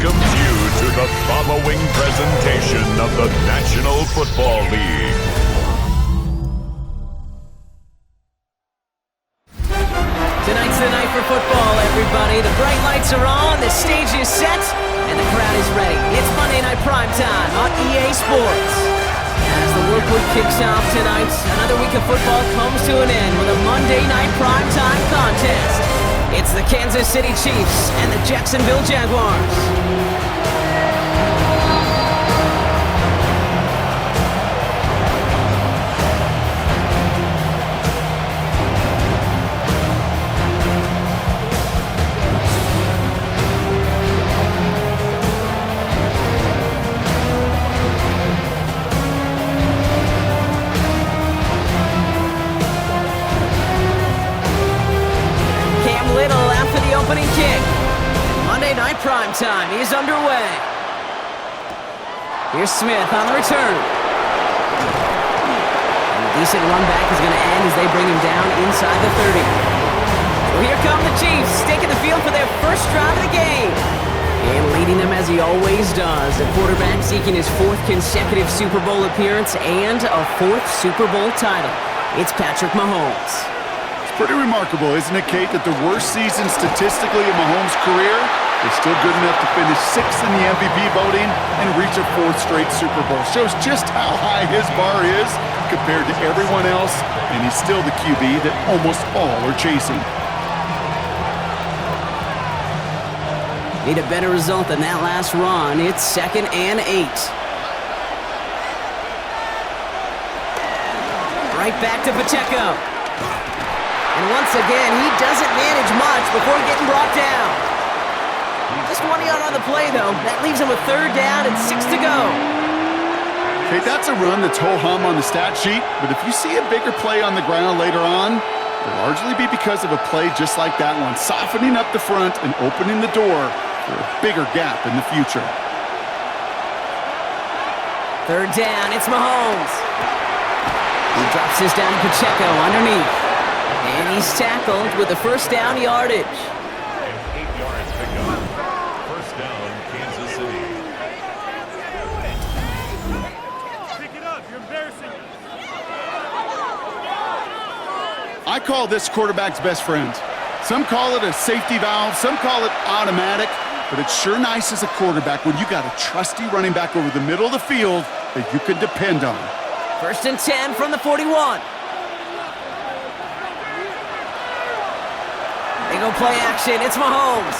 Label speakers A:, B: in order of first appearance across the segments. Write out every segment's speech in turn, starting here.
A: welcomes you to the following presentation of the National Football League.
B: Tonight's the night for football, everybody. The bright lights are on, the stage is set, and the crowd is ready. It's Monday Night Primetime on EA Sports. As the work week kicks off tonight, another week of football comes to an end with a Monday Night Primetime contest. It's the Kansas City Chiefs and the Jacksonville Jaguars. Opening kick. Monday Night Primetime is underway. Here's Smith on the return. And a decent run back is going to end as they bring him down inside the 30. So here come the Chiefs, taking the field for their first drive of the game. And leading them as he always does, the quarterback seeking his fourth consecutive Super Bowl appearance and a fourth Super Bowl title. It's Patrick Mahomes.
C: Pretty remarkable, isn't it, Kate, that the worst season statistically in Mahomes' career is still good enough to finish sixth in the MVP voting and reach a fourth straight Super Bowl. Shows just how high his bar is compared to everyone else, and he's still the QB that almost all are chasing.
B: Need a better result than that last run. It's 2nd and 8. Right back to Pacheco. And once again, he doesn't manage much before getting brought down. Just 1 yard on the play, though. That leaves him with 3rd down and 6 to go.
C: Okay, that's a run that's ho-hum on the stat sheet, but if you see a bigger play on the ground later on, it'll largely be because of a play just like that one, softening up the front and opening the door for a bigger gap in the future.
B: 3rd down, it's Mahomes. He drops this down to Pacheco underneath. And he's tackled with the first down yardage.
A: And 8 yards pick up. First down, Kansas City.
D: Pick it up, you're embarrassing.
C: I call this quarterback's best friend. Some call it a safety valve, some call it automatic, but it's sure nice as a quarterback when you got a trusty running back over the middle of the field that you can depend on.
B: 1st and 10 from the 41. They go play action. It's Mahomes.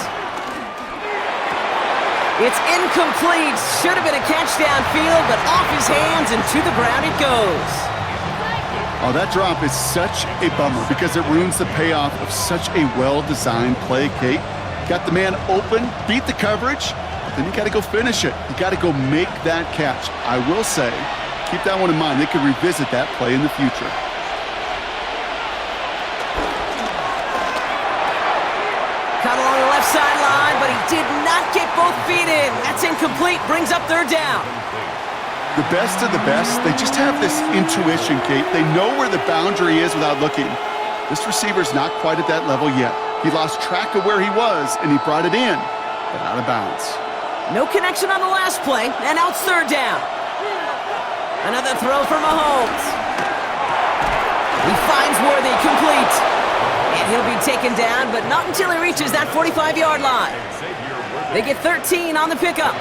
B: It's incomplete. Should have been a catch downfield, but off his hands and to the ground it goes.
C: Oh, that drop is such a bummer because it ruins the payoff of such a well-designed play, Kate. Got the man open, beat the coverage, but then you got to go finish it. You got to go make that catch. I will say, keep that one in mind. They could revisit that play in the future.
B: Caught along the left sideline, but he did not get both feet in. That's incomplete. Brings up 3rd down.
C: The best of the best, they just have this intuition, Kate. They know where the boundary is without looking. This receiver's not quite at that level yet. He lost track of where he was, and he brought it in, but out of bounds.
B: No connection on the last play, and now it's 3rd down. Another throw for Mahomes. He finds Worthy, complete. And he'll be taken down, but not until he reaches that 45-yard line. They get 13 on the pickup,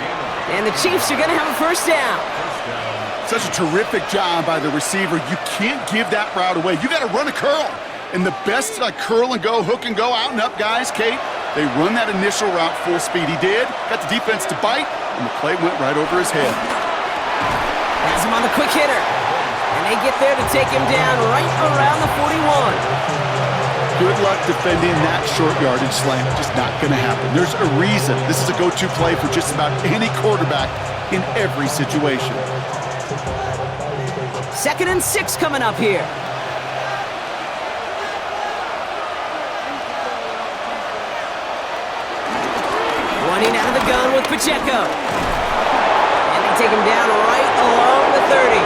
B: and the Chiefs are going to have a 1st down.
C: Such a terrific job by the receiver. You can't give that route away. You got to run a curl. And the best curl and go, hook and go, out and up guys, Kate, they run that initial route full speed. He did, got the defense to bite, and the play went right over his head.
B: Has him on the quick hitter, and they get there to take him down right around the 41.
C: Good luck defending that short yardage slant. Just not going to happen. There's a reason this is a go-to play for just about any quarterback in every situation.
B: 2nd and 6 coming up here. Running out of the gun with Pacheco. And they take him down right along the 30.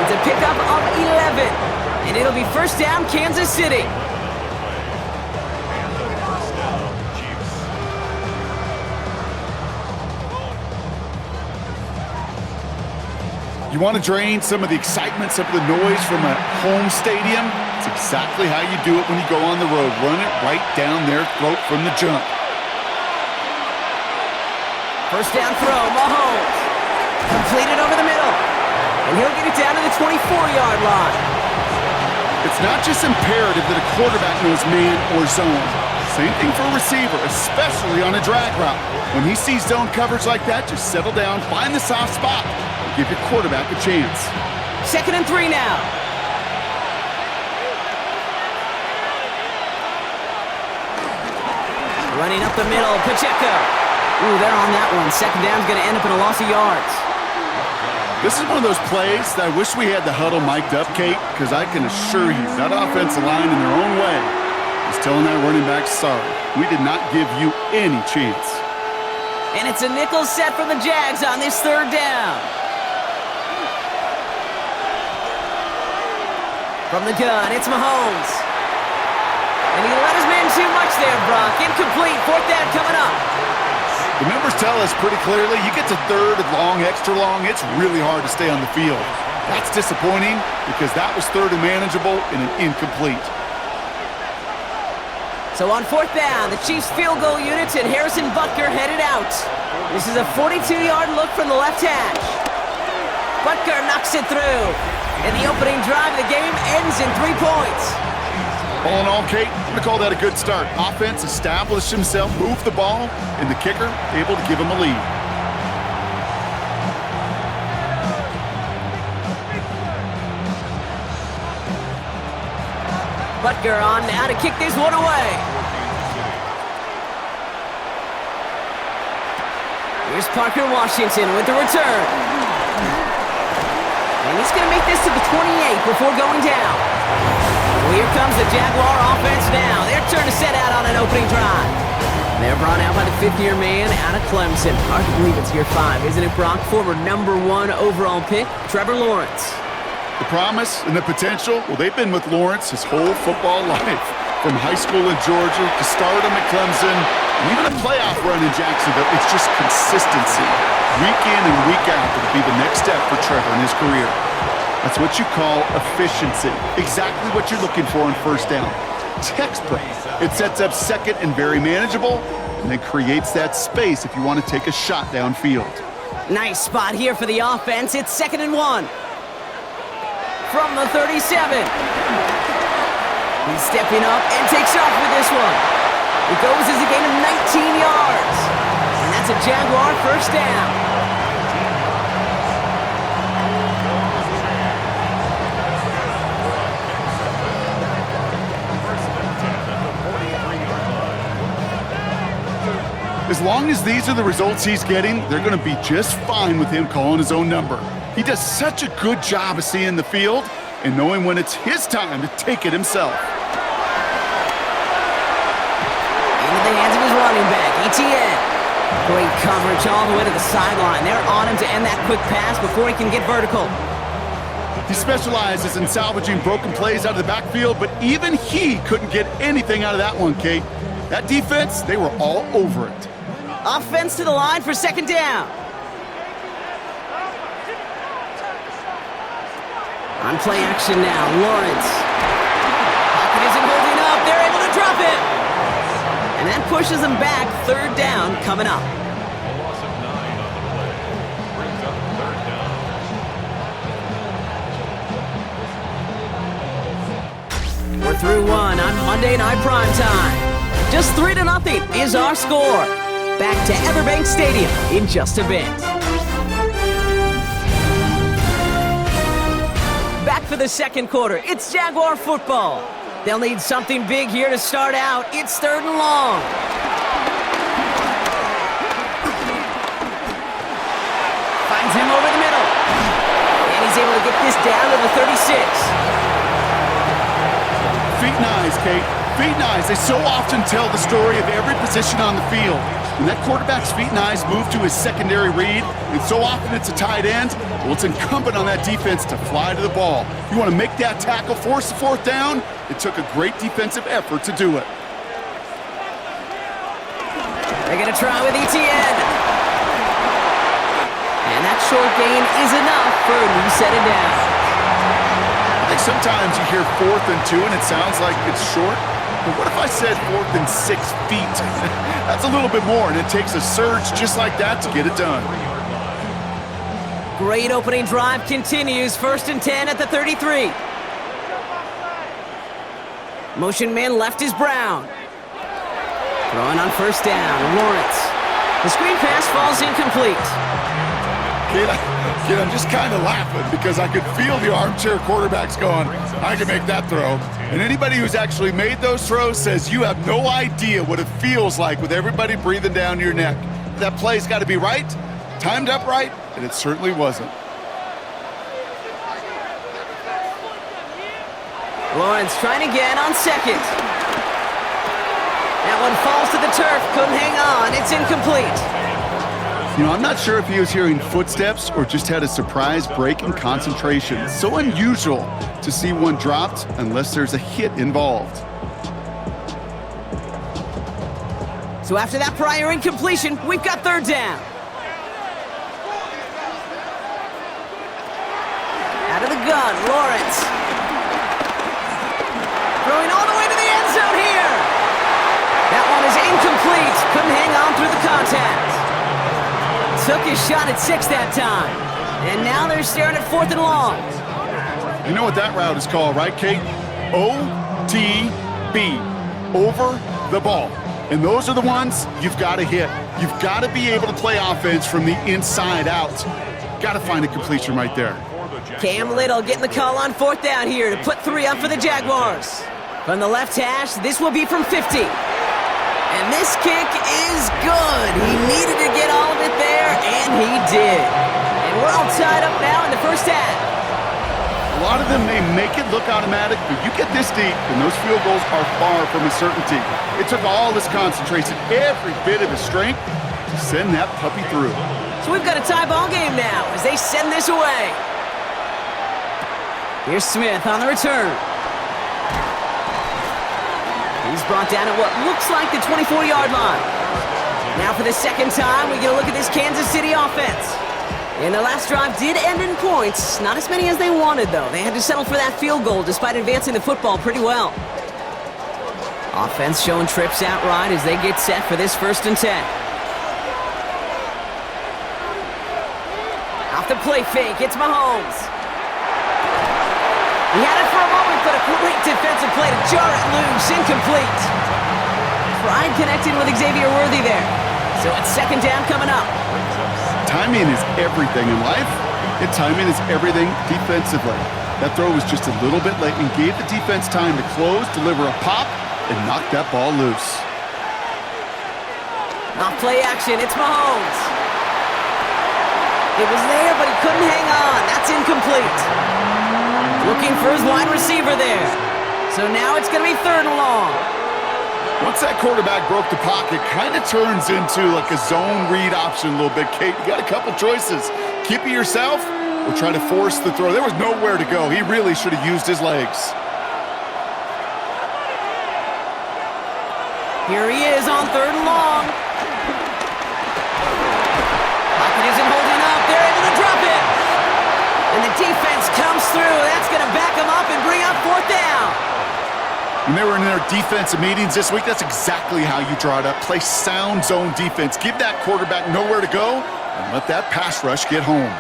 B: It's a pickup of 11. And it'll be 1st down, Kansas City.
C: want to drain some of the excitement, some of the noise from a home stadium? It's exactly how you do it when you go on the road. Run it right down their throat from the jump.
B: First down throw, Mahomes. Completed over the middle. And he'll get it down to the 24-yard line.
C: It's not just imperative that a quarterback knows man or zone. Same thing for a receiver, especially on a drag route. When he sees zone coverage like that, just settle down, find the soft spot, and give your quarterback a chance.
B: 2nd and 3 now. Running up the middle, Pacheco. Ooh, they're on that one. 2nd down's going to end up in a loss of yards.
C: This is one of those plays that I wish we had the huddle mic'd up, Kate, because I can assure you that offensive line in their own way is telling that running back, sorry, we did not give you any chance.
B: And it's a nickel set from the Jags on this 3rd down. From the gun, it's Mahomes. And he let his man too much there, Brock. Incomplete. 4th down coming up.
C: The numbers tell us pretty clearly, you get to 3rd and long, extra long, it's really hard to stay on the field. That's disappointing because that was 3rd and manageable and an incomplete.
B: So on 4th down, the Chiefs field goal units and Harrison Butker headed out. This is a 42-yard look from the left hash. Butker knocks it through. And the opening drive of the game ends in 3 points.
C: All in all, Kate, I'm going to call that a good start. Offense established himself, moved the ball, and the kicker able to give him a lead.
B: Butker on now to kick this one away. Here's Parker Washington with the return. And he's going to make this to the 28 before going down. Well, here comes the Jaguar offense now. Their turn to set out on an opening drive. They're brought out by the 5th-year man out of Clemson. Hard to believe it's year 5, isn't it, Brock? Former #1 overall pick, Trevor Lawrence.
C: The promise and the potential, well, they've been with Lawrence his whole football life. From high school in Georgia to stardom at Clemson, and even a playoff run in Jacksonville, it's just consistency. Week in and week out will be the next step for Trevor in his career. That's what you call efficiency. Exactly what you're looking for on 1st down. Textbook. It sets up 2nd and very manageable, and then creates that space if you want to take a shot downfield.
B: Nice spot here for the offense. It's 2nd and 1. From the 37. He's stepping up and takes off with this one. It goes as a gain of 19 yards. And that's a Jaguar 1st down.
C: As long as these are the results he's getting, they're going to be just fine with him calling his own number. He does such a good job of seeing the field and knowing when it's his time to take it himself.
B: Into the hands of his running back, ETN. Great coverage all the way to the sideline. They're on him to end that quick pass before he can get vertical.
C: He specializes in salvaging broken plays out of the backfield, but even he couldn't get anything out of that one, Kate. That defense, they were all over it.
B: Offense to the line for 2nd down. On play action now, Lawrence. Pocket isn't holding up. They're able to drop it. And that pushes them back. 3rd down coming up. We're through 1 on Monday Night Primetime. Just 3-0 is our score. Back to Everbank Stadium in just a bit. Back for the 2nd quarter. It's Jaguar football. They'll need something big here to start out. It's 3rd and long. Finds him over the middle. And he's able to get this down to the 36.
C: Feet and eyes, Kate. Feet and eyes. They so often tell the story of every position on the field. When that quarterback's feet and eyes move to his secondary read, and so often it's a tight end, well, it's incumbent on that defense to fly to the ball. You want to make that tackle, force the 4th down? It took a great defensive effort to do it.
B: They're going to try with ETN. And that short gain is enough for a new set of downs.
C: Like sometimes you hear 4th and 2 and it sounds like it's short. But what if I said 4th and 6 feet? That's a little bit more, and it takes a surge just like that to get it done.
B: Great opening drive continues. 1st and 10 at the 33. Motion man left is Brown. Throwing on 1st down, Lawrence. The screen pass falls incomplete.
C: Kid, I'm just kind of laughing because I could feel the armchair quarterbacks going, I can make that throw. And anybody who's actually made those throws says you have no idea what it feels like with everybody breathing down your neck. That play's got to be right, timed up right, and it certainly wasn't.
B: Lawrence trying again on 2nd. That one falls to the turf, couldn't hang on, it's incomplete.
C: You know, I'm not sure if he was hearing footsteps or just had a surprise break in concentration. It's so unusual to see one dropped unless there's a hit involved.
B: So after that prior incompletion, we've got 3rd down. Out of the gun, Lawrence. Throwing all the way to the end zone here. That one is incomplete. Couldn't hang on through the contact. Took his shot at 6 that time. And now they're staring at 4th and long.
C: You know what that route is called, right, Kate? OTB. Over the ball. And those are the ones you've got to hit. You've got to be able to play offense from the inside out. Got to find a completion right there.
B: Cam Little getting the call on 4th down here to put 3 up for the Jaguars. From the left hash, this will be from 50. And this kick is good. He needed to get all of it there, and he did. And we're all tied up now in the 1st half.
C: A lot of them may make it look automatic, but you get this deep, and those field goals are far from a certainty. It took all his concentration, every bit of his strength, to send that puppy through.
B: So we've got a tie ball game now as they send this away. Here's Smith on the return. He's brought down at what looks like the 24-yard line. Now for the 2nd time, we get a look at this Kansas City offense. And their last drive did end in points. Not as many as they wanted, though. They had to settle for that field goal despite advancing the football pretty well. Offense showing trips out right as they get set for this 1st and 10. Off the play fake, it's Mahomes. He had it for a moment, but a great defensive play to jar it loose, incomplete. Pride connecting with Xavier Worthy there. So it's 2nd down coming up.
C: Timing is everything in life, and timing is everything defensively. That throw was just a little bit late and gave the defense time to close, deliver a pop, and knock that ball loose.
B: Off play action, it's Mahomes. It was there, but he couldn't hang on. That's incomplete. Looking for his wide receiver there. So now it's going to be 3rd and long.
C: Once that quarterback broke the pocket, kind of turns into like a zone read option a little bit. Kate, you got a couple choices. Keep it yourself or try to force the throw. There was nowhere to go. He really should have used his legs.
B: Here he is on 3rd and long. Pocket isn't holding up. They're able to drop it. And the defense comes through. That's going to back them up and bring up 4th down.
C: When they were in their defensive meetings this week, that's exactly how you draw it up. Play sound zone defense. Give that quarterback nowhere to go and let that pass rush get home.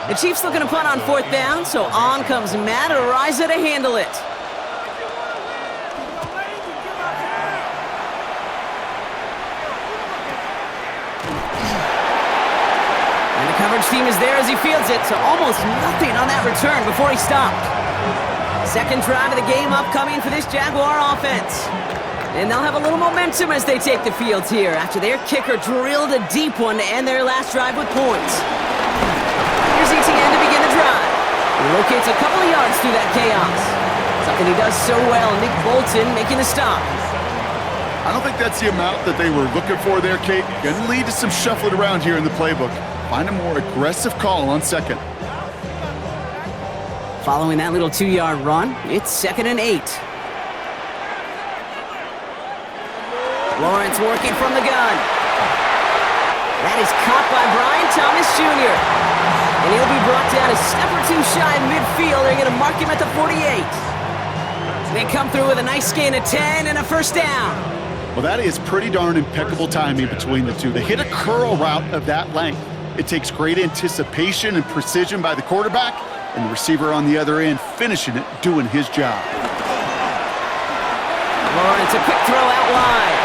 B: The Chiefs looking to punt on 4th down, so on comes Matt Araiza to handle it. And the coverage team is there as he fields it, so almost nothing on that return before he stopped. 2nd drive of the game upcoming for this Jaguar offense. And they'll have a little momentum as they take the field here after their kicker drilled a deep one to end their last drive with points. Here's ETN to begin the drive. He locates a couple of yards through that chaos. Something he does so well, Nick Bolton making the stop.
C: I don't think that's the amount that they were looking for there, Kate. Going to lead to some shuffling around here in the playbook. Find a more aggressive call on second.
B: Following that little 2-yard run, it's 2nd and 8. Lawrence working from the gun. That is caught by Brian Thomas Jr. And he'll be brought down a step or two shy of midfield. They're going to mark him at the 48. They come through with a nice gain of 10 and a first down.
C: Well, that is pretty darn impeccable timing between the two. They hit a curl route of that length. It takes great anticipation and precision by the quarterback, and the receiver on the other end finishing it, doing his job.
B: Lawrence, a quick throw out wide.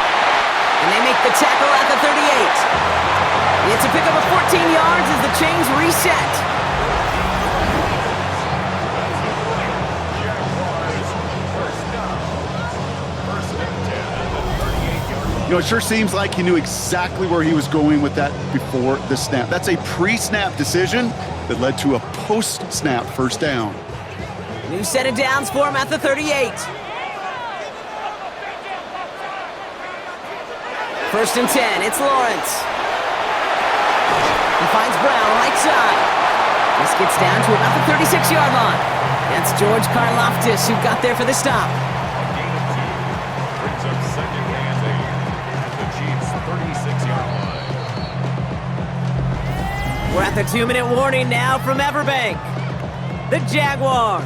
B: And they make the tackle at the 38. It's a pickup of 14 yards as the chains reset.
C: You know, it sure seems like he knew exactly where he was going with that before the snap. That's a pre-snap decision that led to a post-snap first down.
B: New set of downs for him at the 38. 1st and 10, it's Lawrence. He finds Brown right side. This gets down to about the 36-yard line. That's George Karlaftis who got there for the stop.
A: Brings up 2nd and 8 at the Chiefs' 36-yard line.
B: We're at the 2-minute warning now from Everbank. The Jaguars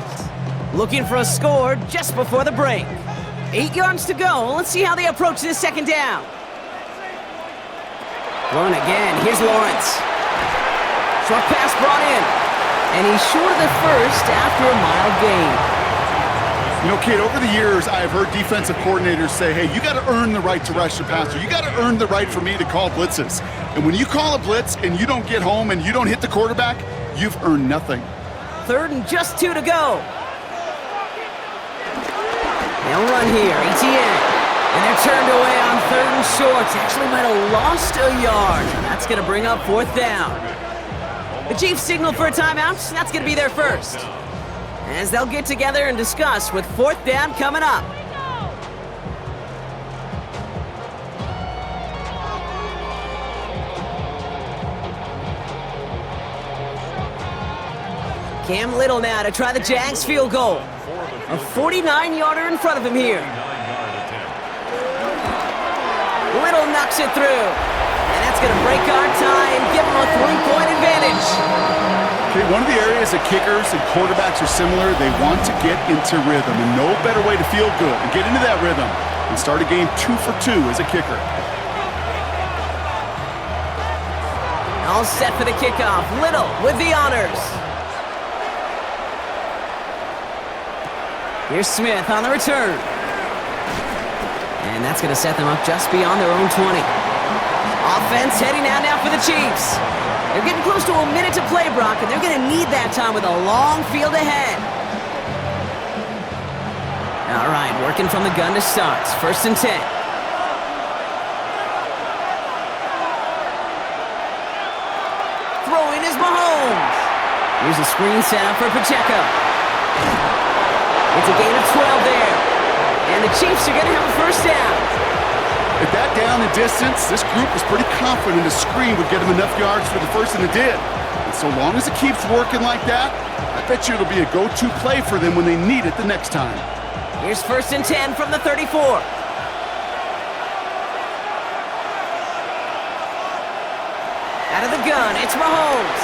B: looking for a score just before the break. 8 yards to go. Let's see how they approach this second down. Thrown again. Here's Lawrence. Short pass brought in. And he's short of the first after a mild gain.
C: You know, Kate, over the years, I've heard defensive coordinators say, hey, you got to earn the right to rush the passer. You got to earn the right for me to call blitzes. And when you call a blitz and you don't get home and you don't hit the quarterback, you've earned nothing.
B: 3rd and just 2 to go. They'll run here. ETN. And they're turned away on 3rd and short. Actually might have lost a yard. That's going to bring up 4th down. The Chiefs signal for a timeout. That's going to be their first. As they'll get together and discuss with 4th down coming up. Cam Little now to try the Jags field goal. A 49-yarder in front of him here. Little knocks it through. And that's going to break our tie and give them a 3-point advantage.
C: Okay, one of the areas that kickers and quarterbacks are similar, they want to get into rhythm. And no better way to feel good and get into that rhythm and start a game 2 for 2 as a kicker.
B: All set for the kickoff. Little with the honors. Here's Smith on the return. And that's going to set them up just beyond their own 20. Offense heading out now for the Chiefs. They're getting close to a minute to play, Brock, and they're going to need that time with a long field ahead. All right, working from the gun to start. 1st and 10. Throwing is Mahomes. Here's a screen set up for Pacheco. It's a gain of 12 there. And the Chiefs are going to have a first down.
C: At that down and distance, this group was pretty confident the screen would get them enough yards for the first, and it did. And so long as it keeps working like that, I bet you it'll be a go-to play for them when they need it the next time.
B: Here's 1st and 10 from the 34. Out of the gun, it's Mahomes.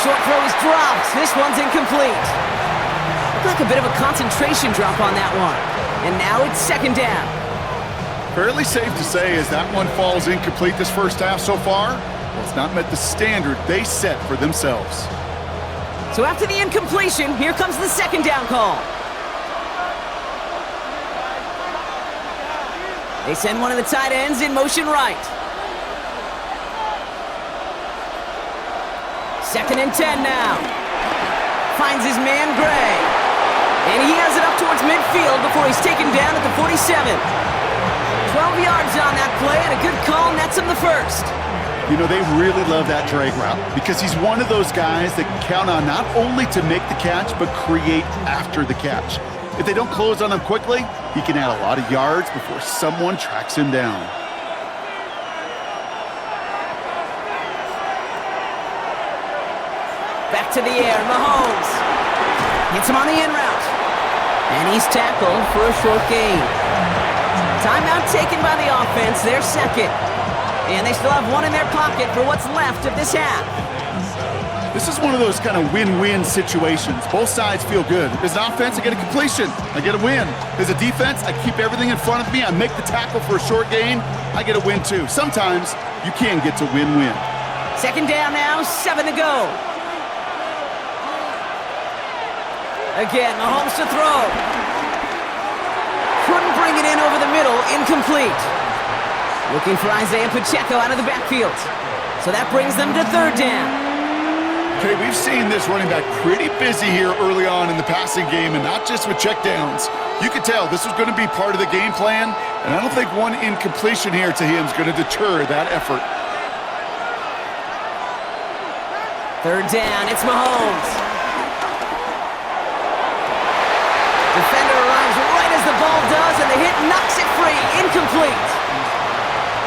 B: Short throw is dropped. This one's incomplete. Looked like a bit of a concentration drop on that one. And now it's 2nd down.
C: Fairly safe to say as that one falls incomplete this first half so far, it's not met the standard they set for themselves.
B: So after the incompletion, here comes the 2nd down call. They send one of the tight ends in motion right. 2nd and 10 now. Finds his man Gray. And he has it up towards midfield before he's taken down at the 47. 12 yards on that play, and a good call nets him the first.
C: You know, they really love that drag route because he's one of those guys that can count on not only to make the catch, but create after the catch. If they don't close on him quickly, he can add a lot of yards before someone tracks him down.
B: Back to the air, Mahomes. Hits him on the in route. And he's tackled for a short gain. Timeout taken by the offense, their second. And they still have one in their pocket for what's left of this half.
C: This is one of those kind of win-win situations. Both sides feel good. As an offense, I get a completion. I get a win. As a defense, I keep everything in front of me. I make the tackle for a short gain. I get a win too. Sometimes you can get to win-win.
B: Second down now, 7 to go. Again, Mahomes to throw. Couldn't bring it in over the middle, incomplete. Looking for Isaiah Pacheco out of the backfield. So that brings them to third down.
C: Okay, we've seen this running back pretty busy here early on in the passing game, and not just with checkdowns. You could tell this was going to be part of the game plan, and I don't think one incompletion here to him is going to deter that effort.
B: Third down, it's Mahomes. Defender arrives right as the ball does, and the hit knocks it free. Incomplete.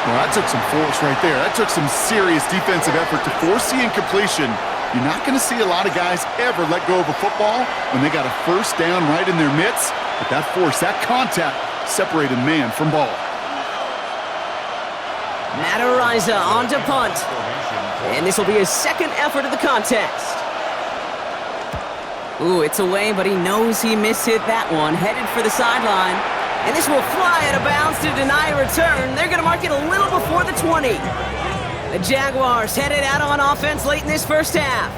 C: Well, that took some force right there. That took some serious defensive effort to force the incompletion. You're not going to see a lot of guys ever let go of a football when they got a first down right in their midst. But that force, that contact, separated man from ball.
B: Matt Ariza on to punt. And this will be his second effort of the contest. Ooh, it's away, but he knows he mishit that one. Headed for the sideline. And this will fly out of bounds to deny a return. They're going to mark it a little before the 20. The Jaguars headed out on offense late in this first half.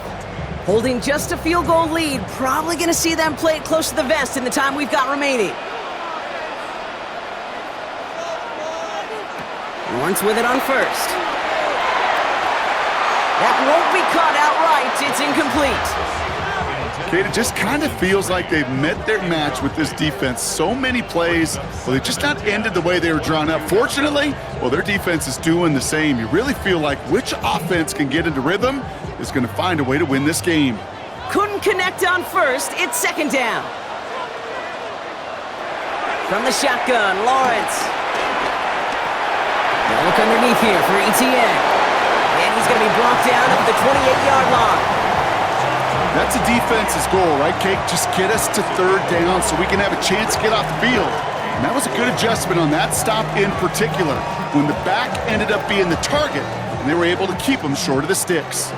B: Holding just a field goal lead. Probably going to see them play it close to the vest in the time we've got remaining. Lawrence with it on first. That won't be caught outright. It's incomplete.
C: Kate, it just kind of feels like they've met their match with this defense. So many plays, well, they just not ended the way they were drawn up. Fortunately, well, their defense is doing the same. You really feel like which offense can get into rhythm is going to find a way to win this game.
B: Couldn't connect on first. It's second down. From the shotgun, Lawrence. They'll look underneath here for ETN. And he's going to be brought down at the 28-yard line.
C: That's a defense's goal, right, Kate? Just get us to third down so we can have a chance to get off the field. And that was a good adjustment on that stop in particular, when the back ended up being the target, and they were able to keep him short of the sticks.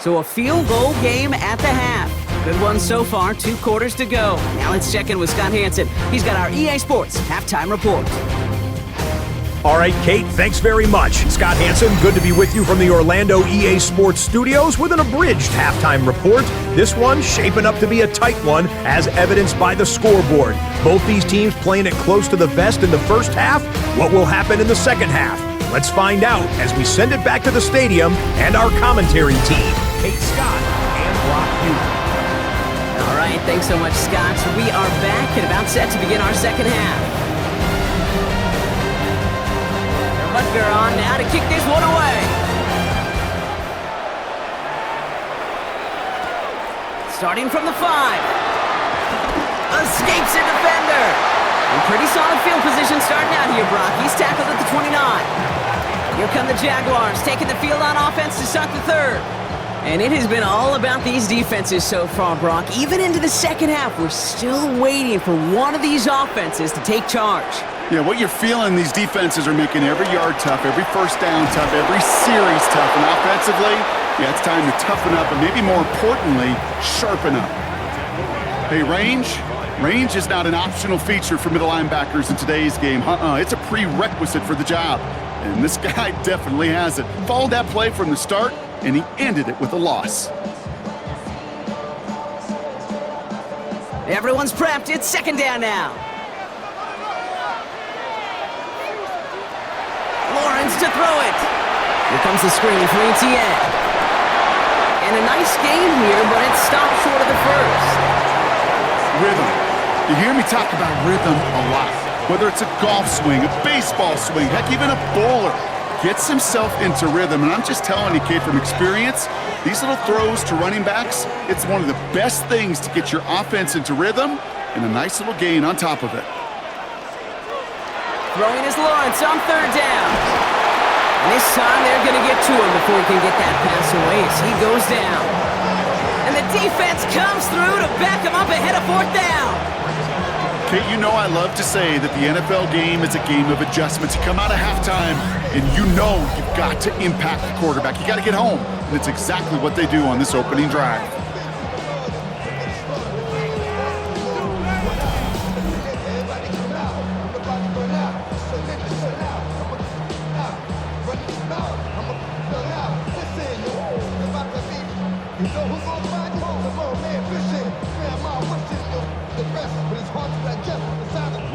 B: So a field goal game at the half. Good one so far, 2 quarters to go. Now let's check in with Scott Hansen. He's got our EA Sports halftime report.
E: All right, Kate, thanks very much. Scott Hansen, good to be with you from the Orlando EA Sports Studios with an abridged halftime report. This one shaping up to be a tight one, as evidenced by the scoreboard. Both these teams playing it close to the vest in the first half. What will happen in the second half? Let's find out as we send it back to the stadium and our commentary team, Kate Scott and Brock Hughes.
B: All right, thanks so much, Scott. We are back and about set to begin our second half. Butker on now to kick this one away. Starting from the 5. Escapes a defender. And pretty solid field position starting out here, Brock. He's tackled at the 29. Here come the Jaguars, taking the field on offense to start the third. And it has been all about these defenses so far, Brock. Even into the second half, we're still waiting for one of these offenses to take charge.
C: Yeah, what you're feeling, these defenses are making every yard tough, every first down tough, every series tough. And offensively, yeah, it's time to toughen up and maybe more importantly, sharpen up. Hey, range? Range is not an optional feature for middle linebackers in today's game. It's a prerequisite for the job. And this guy definitely has it. Followed that play from the start, and he ended it with a loss.
B: Everyone's prepped. It's second down now. Lawrence to throw it. Here comes the screen for ETN. And a nice game here, but it stopped short of the first.
C: Rhythm. You hear me talk about rhythm a lot. Whether it's a golf swing, a baseball swing, heck, even a bowler. gets himself into rhythm. And I'm just telling you, kid, from experience, these little throws to running backs, it's one of the best things to get your offense into rhythm and a nice little gain on top of it.
B: Throwing is Lawrence on third down. And this time they're going to get to him before he can get that pass away as he goes down. And the defense comes through to back him up ahead of fourth down.
C: Kate, you know I love to say that the NFL game is a game of adjustments. You come out of halftime, and you know you've got to impact the quarterback. You got to get home, and it's exactly what they do on this opening drive.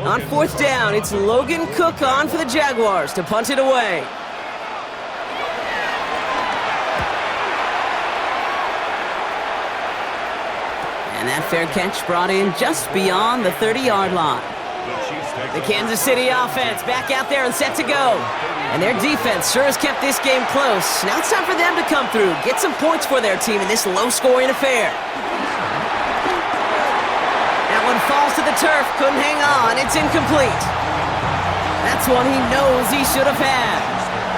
B: On fourth down, it's Logan Cook on for the Jaguars to punt it away. And that fair catch brought in just beyond the 30-yard line. The Kansas City offense back out there and set to go. And their defense sure has kept this game close. Now it's time for them to come through, get some points for their team in this low-scoring affair. Falls to the turf, couldn't hang on, it's incomplete. That's one he knows he should have had.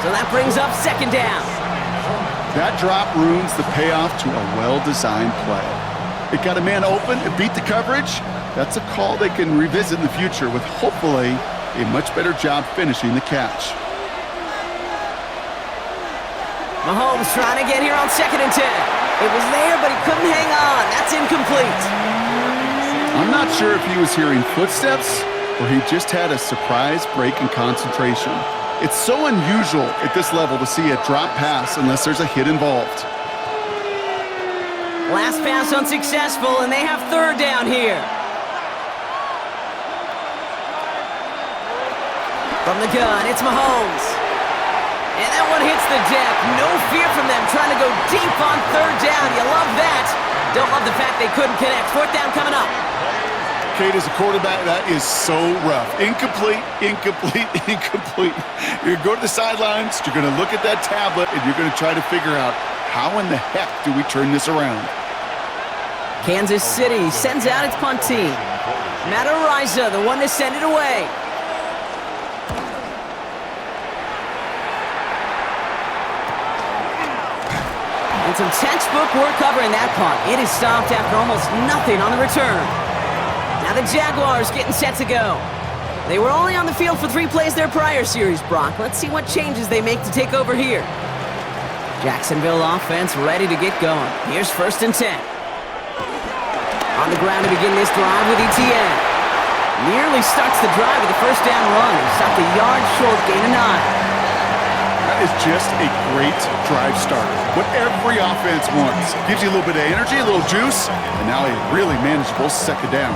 B: So that brings up second down.
C: That drop ruins the payoff to a well-designed play. It got a man open, it beat the coverage. That's a call they can revisit in the future with hopefully a much better job finishing the catch.
B: Mahomes trying to get here on 2nd and 10. It was there, but he couldn't hang on. That's incomplete.
C: I'm not sure if he was hearing footsteps or he just had a surprise break in concentration. It's so unusual at this level to see a drop pass unless there's a hit involved.
B: Last pass unsuccessful, and they have third down here. From the gun, it's Mahomes. And that one hits the deck. No fear from them trying to go deep on third down. You love that. Don't love the fact they couldn't connect. Fourth down coming up.
C: Kate, as a quarterback, that is so rough. Incomplete, incomplete, incomplete. You're going to go to the sidelines, you're going to look at that tablet, and you're going to try to figure out how in the heck do we turn this around.
B: Kansas City sends out its punt team. Matt Ariza, the one to send it away. And some textbook work covering that punt. It is stopped after almost nothing on the return. Now the Jaguars getting set to go. They were only on the field for 3 plays their prior series, Brock. Let's see what changes they make to take over here. Jacksonville offense ready to get going. Here's 1st and 10. On the ground to begin this drive with ETN. Nearly starts the drive with a 1st down run. Stopped a yard short, gain of 9.
C: That is just a great drive starter. What every offense wants. Gives you a little bit of energy, a little juice, and now a really manageable 2nd down.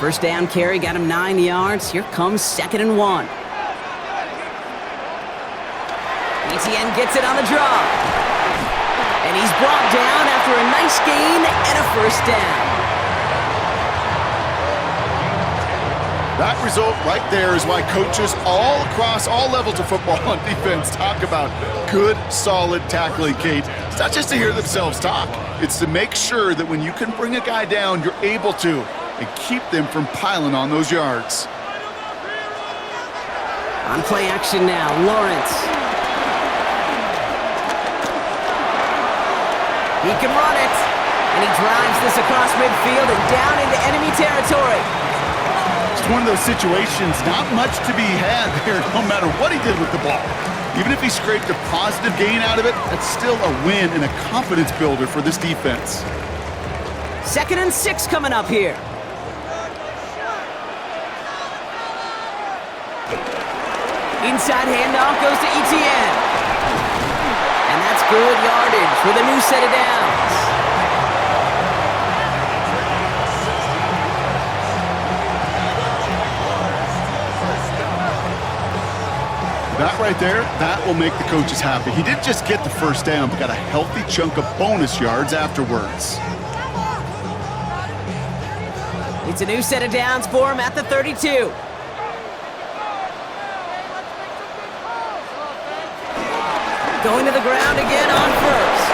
B: 1st down carry got him 9 yards. Here comes 2nd and 1. ETN gets it on the draw. And he's brought down after a nice gain and a 1st down.
C: That result right there is why coaches all across all levels of football on defense talk about good, solid tackling, Kate. It's not just to hear themselves talk. It's to make sure that when you can bring a guy down, you're able to, and keep them from piling on those yards.
B: On play action now, Lawrence. He can run it, and he drives this across midfield and down into enemy territory.
C: It's one of those situations, not much to be had there, no matter what he did with the ball. Even if he scraped a positive gain out of it, that's still a win and a confidence builder for this defense.
B: 2nd and 6 coming up here. Inside handoff goes to ETN. And that's good yardage with a new set of downs.
C: That right there, that will make the coaches happy. He didn't just get the 1st down, but got a healthy chunk of bonus yards afterwards.
B: It's a new set of downs for him at the 32. Going to the ground again on first.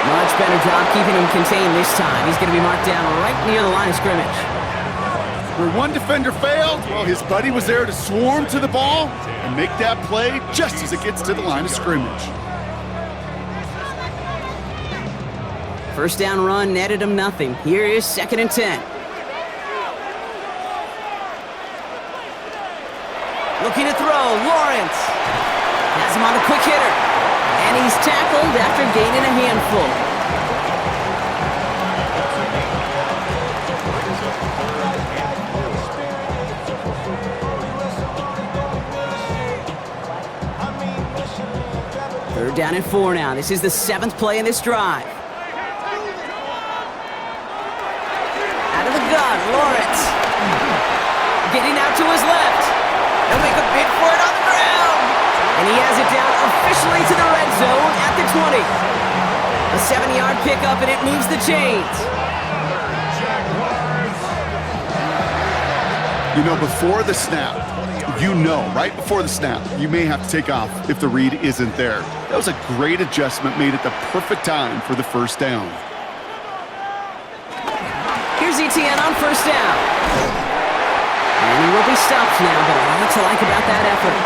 B: Much better job keeping him contained this time. He's going to be marked down right near the line of scrimmage.
C: Where one defender failed, well, his buddy was there to swarm to the ball and make that play just as it gets to the line of scrimmage.
B: First down run netted him nothing. Here is 2nd and 10. Looking to throw, Lawrence. Has him on the quick hitter. And he's tackled after gaining a handful. Third down and 4 now. This is the 7th play in this drive. Out of the gun, Lawrence. Getting out to his left. He'll make a bid for it on the ground. And he has it down officially to the red zone at the 20. A 7-yard pickup, and it moves the chains.
C: You know, before the snap, right before the snap, you may have to take off if the read isn't there. That was a great adjustment made at the perfect time for the first down.
B: Here's ETN on first down. And he will be stopped now, but a lot to like about that effort.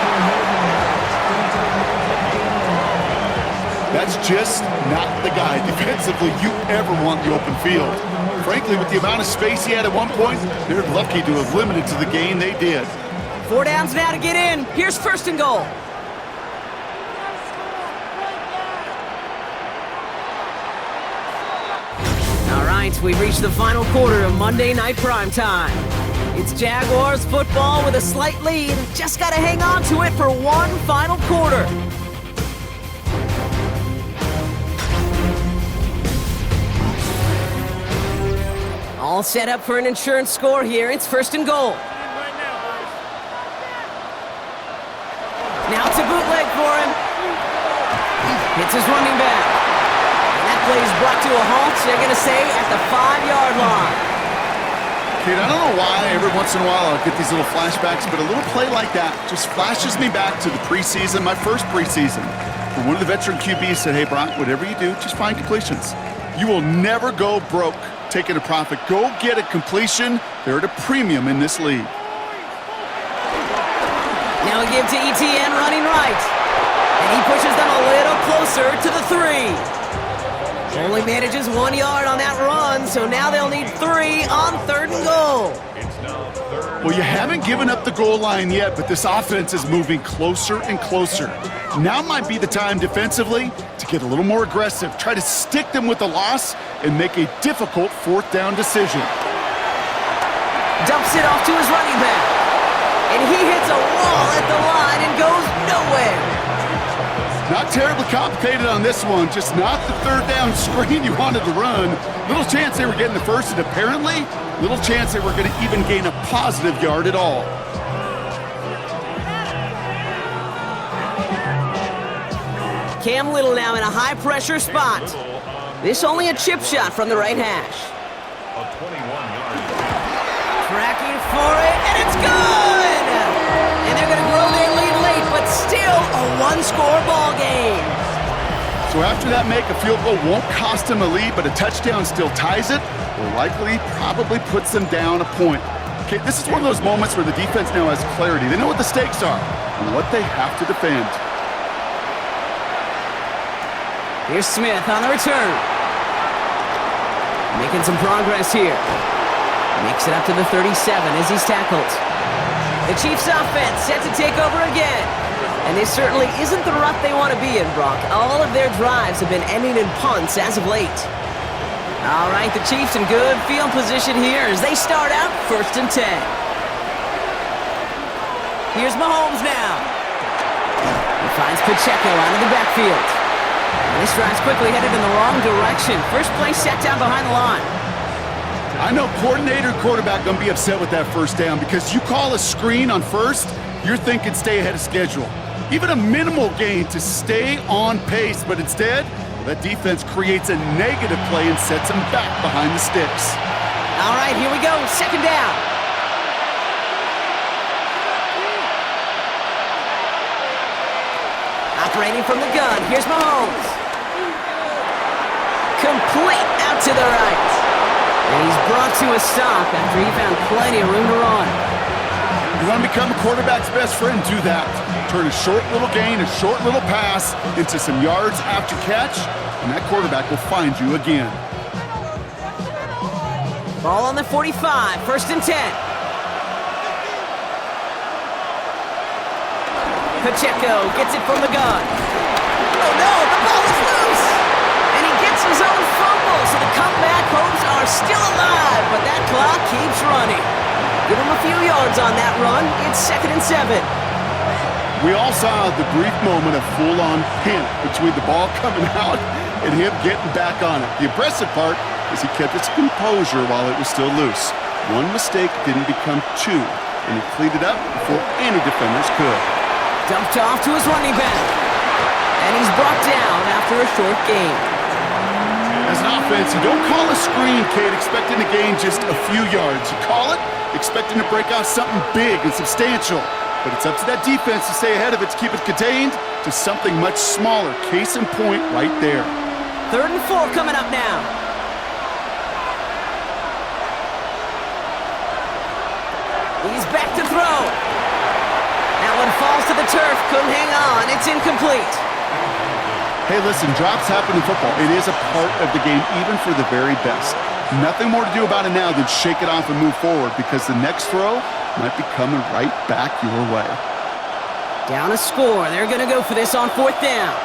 C: That's just not the guy defensively you ever want the open field. Frankly, with the amount of space he had at one point, they're lucky to have limited to the gain they did.
B: 4 downs now to get in. Here's 1st and goal. All right, we've reached the final quarter of Monday Night Primetime. It's Jaguars football with a slight lead. Just got to hang on to it for one final quarter. All set up for an insurance score here. It's 1st and goal. Now it's a bootleg for him. Hits his running back. And that play is brought to a halt, they're going to say, at the 5-yard line.
C: Kid, I don't know why every once in a while I'll get these little flashbacks, but a little play like that just flashes me back to the preseason, my first preseason. When one of the veteran QBs said, hey, Brock, whatever you do, just find completions. You will never go broke taking a profit. Go get a completion. They're at a premium in this league.
B: Now we give to ETN running right. And he pushes them a little closer to the 3. Only manages 1 yard on that run, so now they'll need 3 on 3rd and goal.
C: Well, you haven't given up the goal line yet, but this offense is moving closer and closer. Now might be the time defensively to get a little more aggressive, try to stick them with the loss, and make a difficult 4th down decision.
B: Dumps it off to his running back. And he hits a wall at the line and goes nowhere.
C: Not terribly complicated on this one, just not the 3rd down screen you wanted to run. Little chance they were getting the first, and apparently, little chance they were going to even gain a positive yard at all.
B: Cam Little now in a high-pressure spot. This only a chip shot from the right hash. Tracking for it, and it's good! And they're going to grow their lead late, but still a one-score ball game.
C: So after that make, a field goal won't cost them a lead, but a touchdown still ties it, or likely probably puts them down a point. Okay, this is one of those moments where the defense now has clarity. They know what the stakes are and what they have to defend.
B: Here's Smith on the return. Making some progress here. Makes it up to the 37 as he's tackled. The Chiefs offense set to take over again. And this certainly isn't the rut they want to be in, Brock. All of their drives have been ending in punts as of late. All right, the Chiefs in good field position here as they start out 1st and 10. Here's Mahomes now. He finds Pacheco out of the backfield. And this drive's quickly headed in the wrong direction. First play set down behind the line.
C: I know coordinator and quarterback going to be upset with that first down because you call a screen on first, you're thinking stay ahead of schedule. Even a minimal gain to stay on pace, but instead, that defense creates a negative play and sets them back behind the sticks.
B: All right, here we go. 2nd down. Operating from the gun, here's Mahomes. Complete out to the right. And he's brought to a stop after he found plenty of room to run.
C: You want to become a quarterback's best friend? Do that. Turn a short little gain, a short little pass into some yards after catch, and that quarterback will find you again.
B: Ball on the 45, 1st and 10. Pacheco gets it from the gun. Oh no, the ball is loose! And he gets his own fumble, so the comeback hopes are still alive, but that clock keeps running. Give him a few yards on that run. It's 2nd and 7.
C: We all saw the brief moment of full-on panic between the ball coming out and him getting back on it. The impressive part is he kept his composure while it was still loose. One mistake didn't become two, and he cleaned it up before any defenders could.
B: Dumped off to his running back. And he's brought down after a short gain.
C: As an offense, you don't call a screen, Kate, expecting to gain just a few yards. You call it expecting to break off something big and substantial. But it's up to that defense to stay ahead of it, to keep it contained to something much smaller. Case in point right there.
B: 3rd and 4 coming up now. He's back to throw. That one falls to the turf. Couldn't hang on. It's incomplete.
C: Hey, listen, drops happen in football. It is a part of the game, even for the very best. Nothing more to do about it now than shake it off and move forward, because the next throw might be coming right back your way.
B: Down a score. They're going to go for this on 4th down.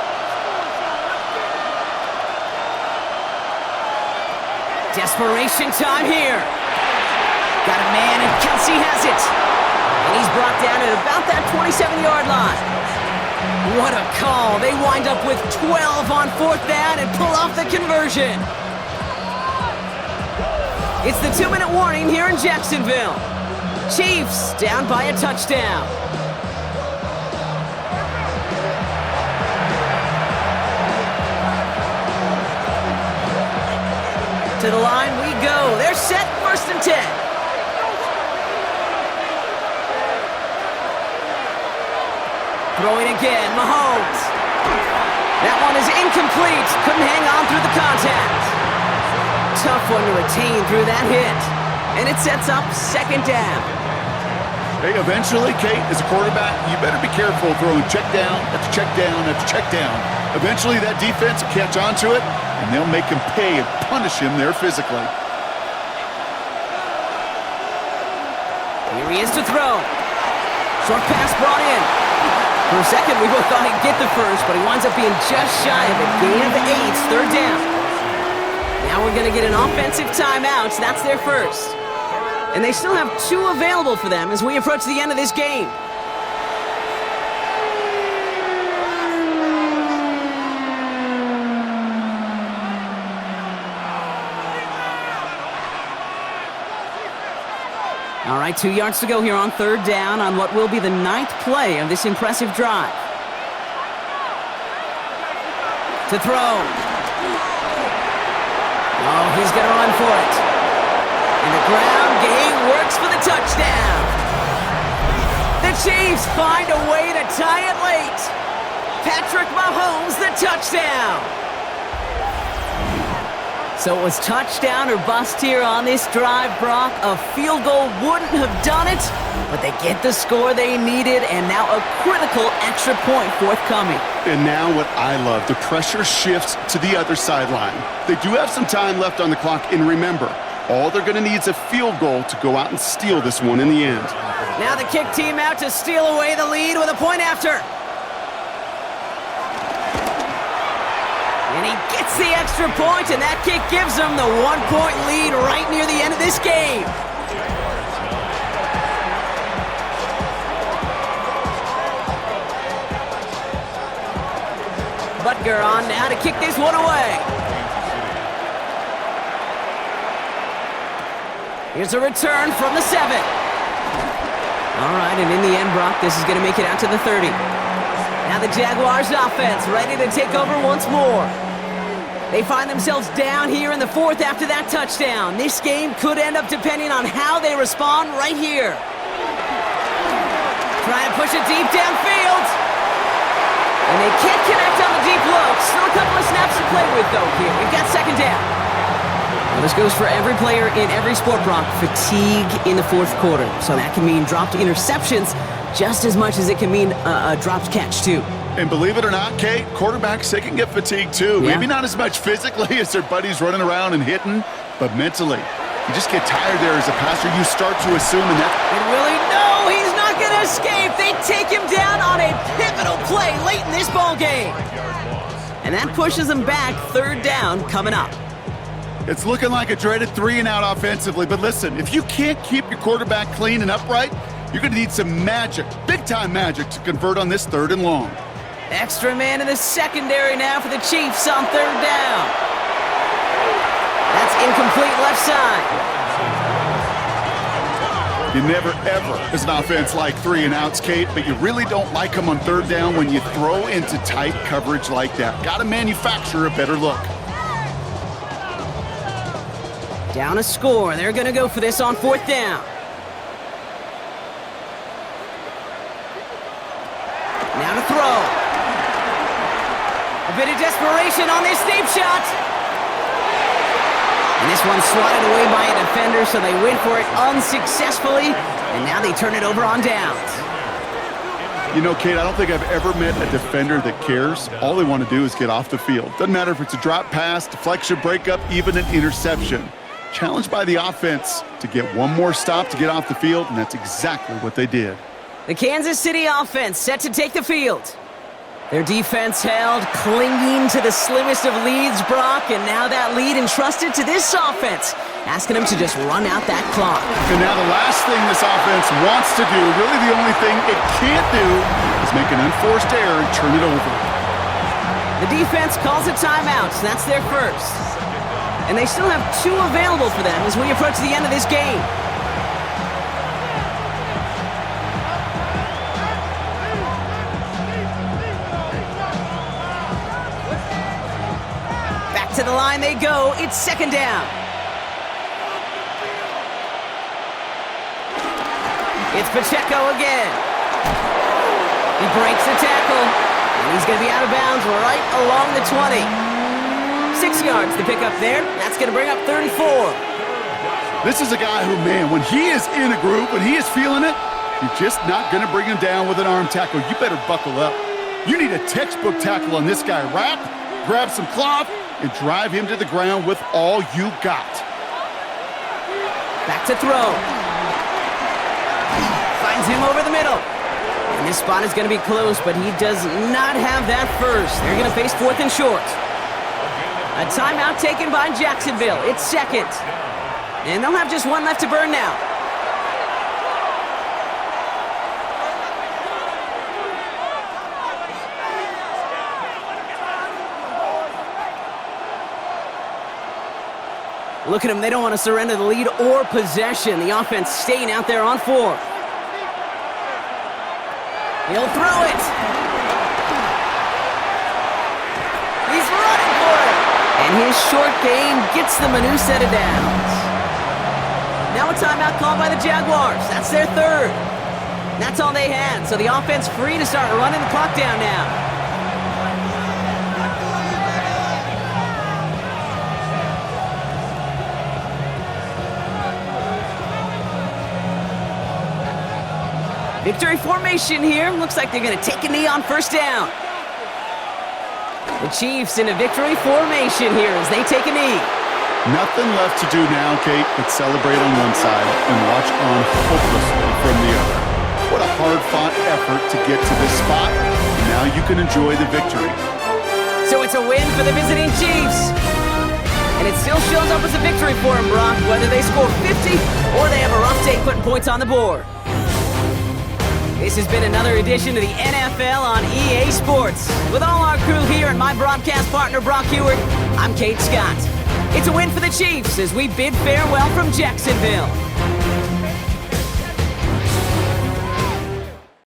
B: Desperation time here. Got a man, and Kelsey has it. And he's brought down at about that 27-yard line. What a call. They wind up with 12 on 4th down and pull off the conversion. It's the 2-minute warning here in Jacksonville. Chiefs down by a touchdown. To the line we go. They're set, 1st and 10. Throwing again, Mahomes. That one is incomplete. Couldn't hang on through the contact. Tough one to retain through that hit. And it sets up 2nd down.
C: Hey, eventually, Kate, as a quarterback, you better be careful throwing check down after check down after check down. Eventually, that defense will catch on to it, and they'll make him pay and punish him there physically.
B: Here he is to throw. Short pass brought in. For a second, we both thought he'd get the first, but he winds up being just shy of a gain of 8, 3rd down. Now we're going to get an offensive timeout, so that's their first. And they still have 2 available for them as we approach the end of this game. All right, 2 yards to go here on 3rd down on what will be the 9th play of this impressive drive. To throw. Oh, he's going to run for it. And the ground game works for the touchdown. The Chiefs find a way to tie it late. Patrick Mahomes, the touchdown. So it was touchdown or bust here on this drive, Brock. A field goal wouldn't have done it, but they get the score they needed, and now a critical extra point forthcoming.
C: And now what I love, the pressure shifts to the other sideline. They do have some time left on the clock, and remember, all they're going to need is a field goal to go out and steal this one in the end.
B: Now the kick team out to steal away the lead with a point after. And he gets the extra point, and that kick gives them the 1-point lead right near the end of this game. Butker on now to kick this one away. Here's a return from the 7. All right, and in the end, Brock, this is going to make it out to the 30. Now the Jaguars offense ready to take over once more. They find themselves down here in the 4th after that touchdown. This game could end up depending on how they respond right here. Trying to push it deep downfield. And they can't connect on the deep look. Still a couple of snaps to play with, though, here. We've got second down. Well, this goes for every player in every sport, Brock. Fatigue in the fourth quarter. So that can mean dropped interceptions just as much as it can mean a dropped catch, too.
C: And believe it or not, Kate, quarterbacks, they can get fatigued, too.
B: Yeah.
C: Maybe not as much physically as their buddies running around and hitting, but mentally. You just get tired there as a passer. You start to assume in that.
B: And Willie, no, he's not going to escape. They take him down on a pivotal play late in this ball game. And that pushes them back. Third down coming up.
C: It's looking like a dreaded 3-and-out offensively. But listen, if you can't keep your quarterback clean and upright, you're going to need some magic, big-time magic, to convert on this 3rd and long.
B: Extra man in the secondary now for the Chiefs on 3rd down. That's incomplete left side.
C: You never, ever, as an offense, like 3-and-outs, Kate, but you really don't like them on 3rd down when you throw into tight coverage like that. Got to manufacture a better look.
B: Down a score. They're going to go for this on 4th down. Now to throw. A bit of desperation on this deep shot. And this one's swatted away by a defender, so they went for it unsuccessfully, and now they turn it over on downs.
C: You know, Kate, I don't think I've ever met a defender that cares. All they want to do is get off the field. Doesn't matter if it's a drop pass, deflection, breakup, even an interception. Challenged by the offense to get one more stop to get off the field, and that's exactly what they did.
B: The Kansas City offense set to take the field. Their defense held, clinging to the slimmest of leads, Brock, and now that lead entrusted to this offense, asking them to just run out that clock.
C: And now the last thing this offense wants to do, really the only thing it can't do, is make an unforced error and turn it over.
B: The defense calls a timeout, so that's their first. And they still have 2 available for them as we approach the end of this game. To the line they go. It's 2nd down. It's Pacheco again. He breaks the tackle, and he's going to be out of bounds right along the 20. 6 yards to pick up there. That's going to bring up 34.
C: This is a guy who, man, when he is in a group, when he is feeling it, you're just not going to bring him down with an arm tackle. You better buckle up. You need a textbook tackle on this guy. Wrap, grab some cloth, and drive him to the ground with all you got.
B: Back to throw. Finds him over the middle. And this spot is going to be close, but he does not have that first. They're going to face 4th and short. A timeout taken by Jacksonville. It's 2nd. And they'll have just 1 left to burn now. Look at them. They don't want to surrender the lead or possession. The offense staying out there on 4. He'll throw it. He's running for it. And his short game gets them a new set of downs. Now a timeout called by the Jaguars. That's their 3rd. That's all they had. So the offense free to start running the clock down now. Victory formation here. Looks like they're going to take a knee on 1st down. The Chiefs in a victory formation here as they take a knee.
C: Nothing left to do now, Kate, but celebrate on one side and watch on hopelessly from the other. What a hard-fought effort to get to this spot. Now you can enjoy the victory.
B: So it's a win for the visiting Chiefs. And it still shows up as a victory for them, Brock, whether they score 50 or they have a rough day putting points on the board. This has been another edition of the NFL on EA Sports. With all our crew here and my broadcast partner, Brock Heward, I'm Kate Scott. It's a win for the Chiefs as we bid farewell from Jacksonville.